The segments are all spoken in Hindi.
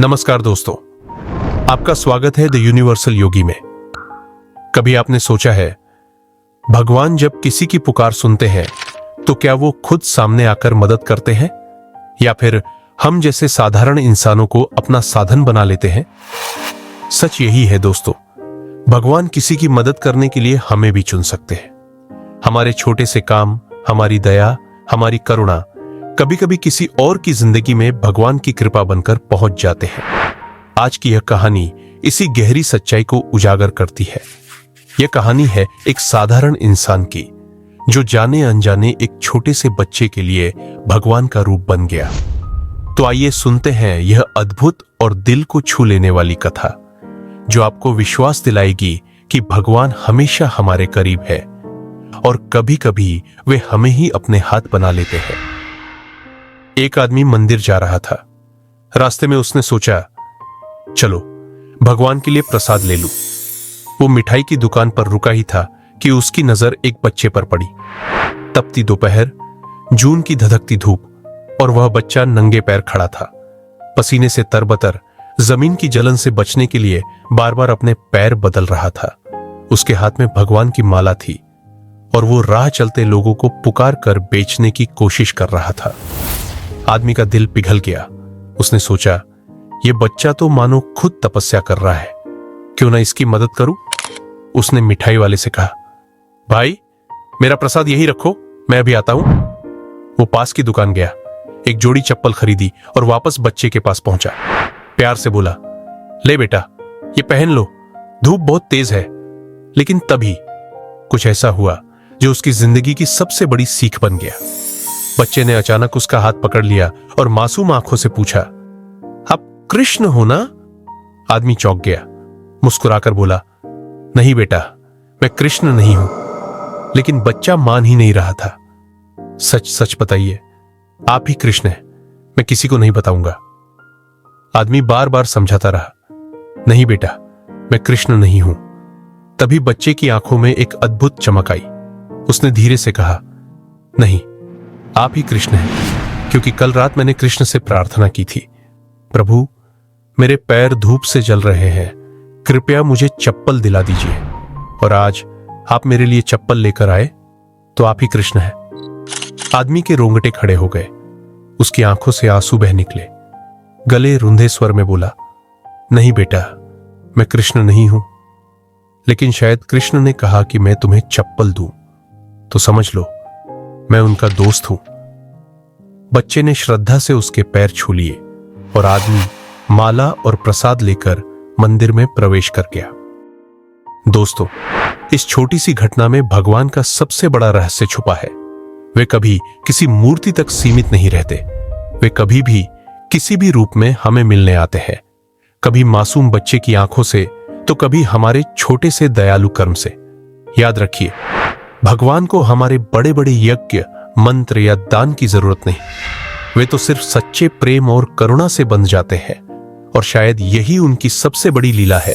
नमस्कार दोस्तों, आपका स्वागत है द यूनिवर्सल योगी में। कभी आपने सोचा है भगवान जब किसी की पुकार सुनते हैं तो क्या वो खुद सामने आकर मदद करते हैं या फिर हम जैसे साधारण इंसानों को अपना साधन बना लेते हैं? सच यही है दोस्तों, भगवान किसी की मदद करने के लिए हमें भी चुन सकते हैं। हमारे छोटे से काम, हमारी दया, हमारी करुणा कभी कभी किसी और की जिंदगी में भगवान की कृपा बनकर पहुंच जाते हैं। आज की यह कहानी इसी गहरी सच्चाई को उजागर करती है। यह कहानी है एक साधारण इंसान की जो जाने अनजाने एक छोटे से बच्चे के लिए भगवान का रूप बन गया। तो आइए सुनते हैं यह अद्भुत और दिल को छू लेने वाली कथा, जो आपको विश्वास दिलाएगी कि भगवान हमेशा हमारे करीब है और कभी कभी वे हमें ही अपने हाथ बना लेते हैं। एक आदमी मंदिर जा रहा था। रास्ते में उसने सोचा, चलो भगवान के लिए प्रसाद ले लूं। वो मिठाई की दुकान पर रुका ही था कि उसकी नजर एक बच्चे पर पड़ी। तपती दोपहर, जून की धधकती धूप और वह बच्चा नंगे पैर खड़ा था। पसीने से तरबतर, जमीन की जलन से बचने के लिए बार बार अपने पैर बदल रहा था। उसके हाथ में भगवान की माला थी और वो राह चलते लोगों को पुकार कर बेचने की कोशिश कर रहा था। आदमी का दिल पिघल गया। उसने सोचा, यह बच्चा तो मानो खुद तपस्या कर रहा है, क्यों ना इसकी मदद करूं। उसने मिठाई वाले से कहा, भाई मेरा प्रसाद यही रखो, मैं अभी आता हूं। वो पास की दुकान गया, एक जोड़ी चप्पल खरीदी और वापस बच्चे के पास पहुंचा। प्यार से बोला, ले बेटा ये पहन लो, धूप बहुत तेज है। लेकिन तभी कुछ ऐसा हुआ जो उसकी जिंदगी की सबसे बड़ी सीख बन गया। बच्चे ने अचानक उसका हाथ पकड़ लिया और मासूम आंखों से पूछा, आप कृष्ण हो ना? आदमी चौंक गया, मुस्कुराकर बोला, नहीं बेटा, मैं कृष्ण नहीं हूं। लेकिन बच्चा मान ही नहीं रहा था। सच सच बताइए, आप ही कृष्ण हैं, मैं किसी को नहीं बताऊंगा। आदमी बार बार समझाता रहा, नहीं बेटा, मैं कृष्ण नहीं हूं। तभी बच्चे की आंखों में एक अद्भुत चमक आई। उसने धीरे से कहा, नहीं, आप ही कृष्ण हैं, क्योंकि कल रात मैंने कृष्ण से प्रार्थना की थी, प्रभु मेरे पैर धूप से जल रहे हैं, कृपया मुझे चप्पल दिला दीजिए। और आज आप मेरे लिए चप्पल लेकर आए, तो आप ही कृष्ण हैं। आदमी के रोंगटे खड़े हो गए, उसकी आंखों से आंसू बह निकले। गले रुंधे स्वर में बोला, नहीं बेटा, मैं कृष्ण नहीं हूं। लेकिन शायद कृष्ण ने कहा कि मैं तुम्हें चप्पल दूं, तो समझ लो मैं उनका दोस्त हूं। बच्चे ने श्रद्धा से उसके पैर छू लिए और आदमी माला और प्रसाद लेकर मंदिर में प्रवेश कर गया। दोस्तों, इस छोटी सी घटना में भगवान का सबसे बड़ा रहस्य छुपा है। वे कभी किसी मूर्ति तक सीमित नहीं रहते। वे कभी भी किसी भी रूप में हमें मिलने आते हैं, कभी मासूम बच्चे की आंखों से, तो कभी हमारे छोटे से दयालु कर्म से। याद रखिए, भगवान को हमारे बड़े बड़े यज्ञ, मंत्र या दान की जरूरत नहीं। वे तो सिर्फ सच्चे प्रेम और करुणा से बंध जाते हैं। और शायद यही उनकी सबसे बड़ी लीला है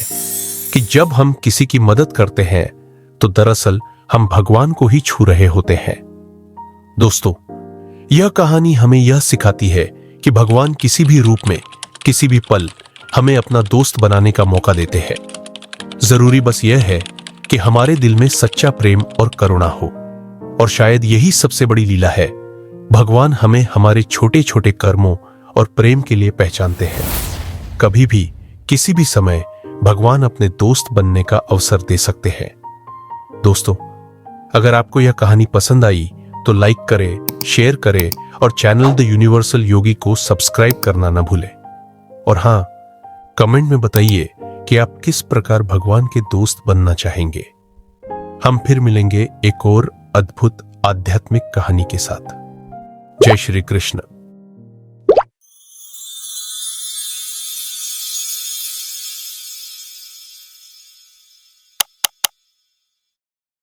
कि जब हम किसी की मदद करते हैं तो दरअसल हम भगवान को ही छू रहे होते हैं। दोस्तों, यह कहानी हमें यह सिखाती है कि भगवान किसी भी रूप में, किसी भी पल हमें अपना दोस्त बनाने का मौका देते हैं। जरूरी बस यह है कि हमारे दिल में सच्चा प्रेम और करुणा हो। और शायद यही सबसे बड़ी लीला है, भगवान हमें हमारे छोटे छोटे कर्मों और प्रेम के लिए पहचानते हैं। कभी भी, किसी भी समय भगवान अपने दोस्त बनने का अवसर दे सकते हैं। दोस्तों, अगर आपको यह कहानी पसंद आई तो लाइक करें, शेयर करें और चैनल द यूनिवर्सल योगी को सब्सक्राइब करना न भूलें। और हां, कमेंट में बताइए कि आप किस प्रकार भगवान के दोस्त बनना चाहेंगे। हम फिर मिलेंगे एक और अद्भुत आध्यात्मिक कहानी के साथ। जय श्री कृष्ण।